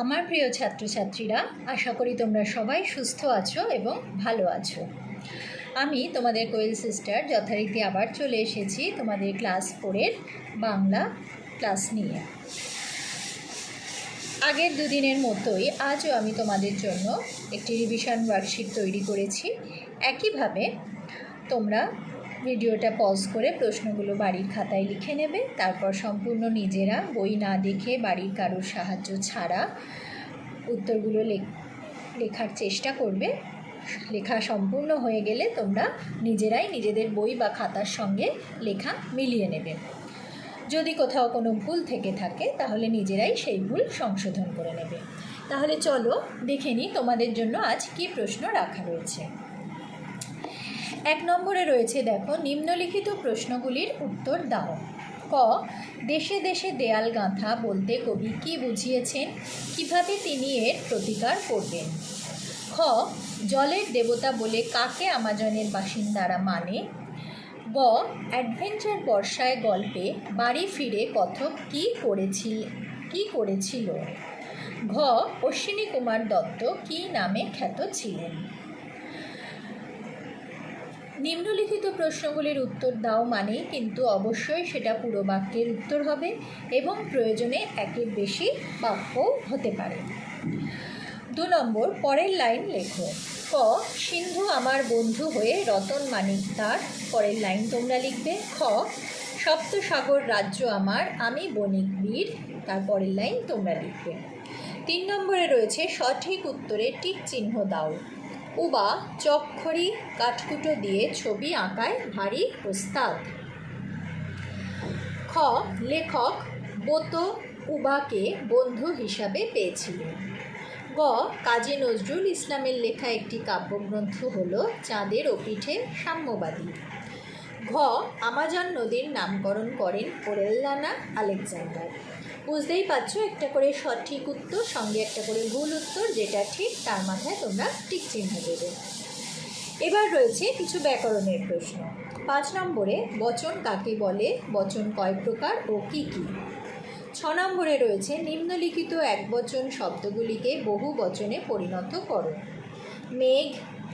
আমার প্রিয় ছাত্রছাত্রীরা, আশা করি তোমরা সবাই সুস্থ আছো এবং ভালো আছো। আমি তোমাদের কোয়েল সিস্টার যথারীতি আবার চলে এসেছি তোমাদের ক্লাস 4-এর বাংলা ক্লাস নিয়ে। আগের দুদিনের মতোই আজও আমি তোমাদের জন্য একটি রিভিশন ওয়ার্কশিট তৈরি করেছি। একইভাবে তোমরা ভিডিওটা পজ করে প্রশ্নগুলো বাড়ির খাতায় লিখে নেবে, তারপর সম্পূর্ণ নিজেরা বই না দেখে বাড়ির কারোর সাহায্য ছাড়া উত্তরগুলো লেখার চেষ্টা করবে। লেখা সম্পূর্ণ হয়ে গেলে তোমরা নিজেরাই নিজেদের বই বা খাতার সঙ্গে লেখা মিলিয়ে নেবে। যদি কোথাও কোনো ভুল থেকে থাকে তাহলে নিজেরাই সেই ভুল সংশোধন করে নেবে। তাহলে চলো দেখে নিই তোমাদের জন্য আজ কী প্রশ্ন রাখা রয়েছে। 1 নম্বরে রয়েছে, দেখো, নিম্নলিখিত প্রশ্নগুলির উত্তর দাও। ক, দেশে দেশে দেয়াল গাঁথা বলতে কবি কী বুঝিয়েছেন, কিভাবে তিনি এর প্রতিকার করবেন? খ, জলের দেবতা বলে কাকে আমাজনের বাসিন্দারা মানে? গ, অ্যাডভেঞ্চার বর্ষায় গল্পে বাড়ি ফিরে কথক কী করেছিল? ঘ, অশ্বিনী কুমার দত্ত কী নামে খ্যাত ছিলেন? নিম্নলিখিত প্রশ্নগুলির উত্তর দাও মানেই কিন্তু অবশ্যই সেটা পুরো বাক্যের উত্তর হবে এবং প্রয়োজনে একের বেশি বাক্যও হতে পারে। 2 নম্বর, পরের লাইন লেখো। ক, সিন্ধু আমার বন্ধু হয়ে রতন মানিক তার, পরের লাইন তোমরা লিখবে। খ, সপ্তসাগর রাজ্য আমার, আমি বণিক বীর, তারপরের লাইন তোমরা লিখবে। 3 নম্বরে রয়েছে, সঠিক উত্তরে টিক চিহ্ন দাও। উবা চকখড়ি কাঠকুটো দিয়ে ছবি আঁকায় ভারী ওস্তাদ। খ, লেখক বোতো উবাকে বন্ধু হিসাবে পেয়েছিলেন। গ, কাজী নজরুল ইসলামের লেখা একটি কাব্যগ্রন্থ হল চাঁদের ওপিঠে সাম্যবাদী। ঘ, আমাজন নদীর নামকরণ করেন ওরেল্লানা আলেকজান্ডার। বুঝতেই পারছো, একটা করে সঠিক উত্তর সঙ্গে একটা করে ভুল উত্তর, যেটা ঠিক তার মাথায় তোমরা টিক চিহ্ন দেবে। এবার রয়েছে কিছু ব্যাকরণের প্রশ্ন। 5 নম্বরে, বচন কাকে বলে, বচন কয় প্রকার ও কী কী? 6 নম্বরে রয়েছে, নিম্নলিখিত একবচন শব্দগুলিকে বহু বচনে পরিণত করো। মেঘ,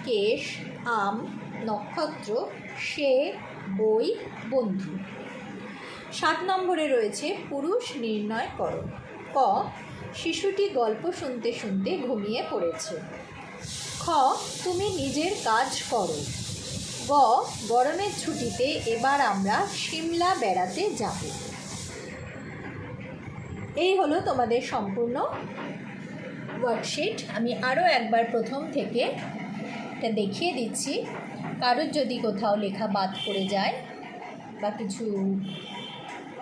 কেশ, আম, নক্ষত্র, সে, বই, বন্ধু। 7 নম্বরে রয়েছে, পুরুষ নির্ণয় করো। ক, শিশুটি গল্প শুনতে শুনতে ঘুমিয়ে পড়েছে। খ, তুমি নিজের কাজ করো। গ, গরমের ছুটিতে এবার আমরা সিমলা বেড়াতে যাব। এই হলো তোমাদের সম্পূর্ণ ওয়ার্কশিট। আমি আরও একবার প্রথম থেকে এটা দেখিয়ে দিচ্ছি। কারোর যদি কোথাও লেখা বাদ পড়ে যায় বা কিছু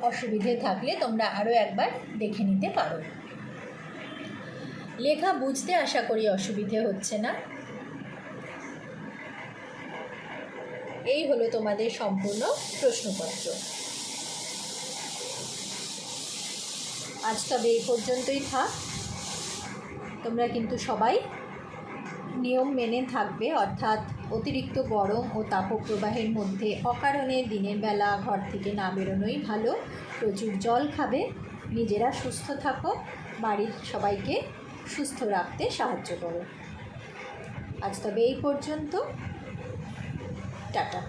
অসুবিধে থাকলে তোমরা আরও একবার দেখে নিতে পারো। লেখা বুঝতে আশা করি অসুবিধে হচ্ছে না। এই হলো তোমাদের সম্পূর্ণ প্রশ্নপত্র। আজ তবে এই পর্যন্তই থাক। তোমরা কিন্তু সবাই নিয়ম মেনে থাকবে, অর্থাৎ অতিরিক্ত গরম ও তাপপ্রবাহের মধ্যে অকারণে দিনের বেলা ঘর থেকে না বেরোনোই ভালো। প্রচুর জল খাবে, নিজেরা সুস্থ থাকো, বাড়ির সবাইকে সুস্থ রাখতে সাহায্য করো। আজ তবে এই পর্যন্ত, টাটা।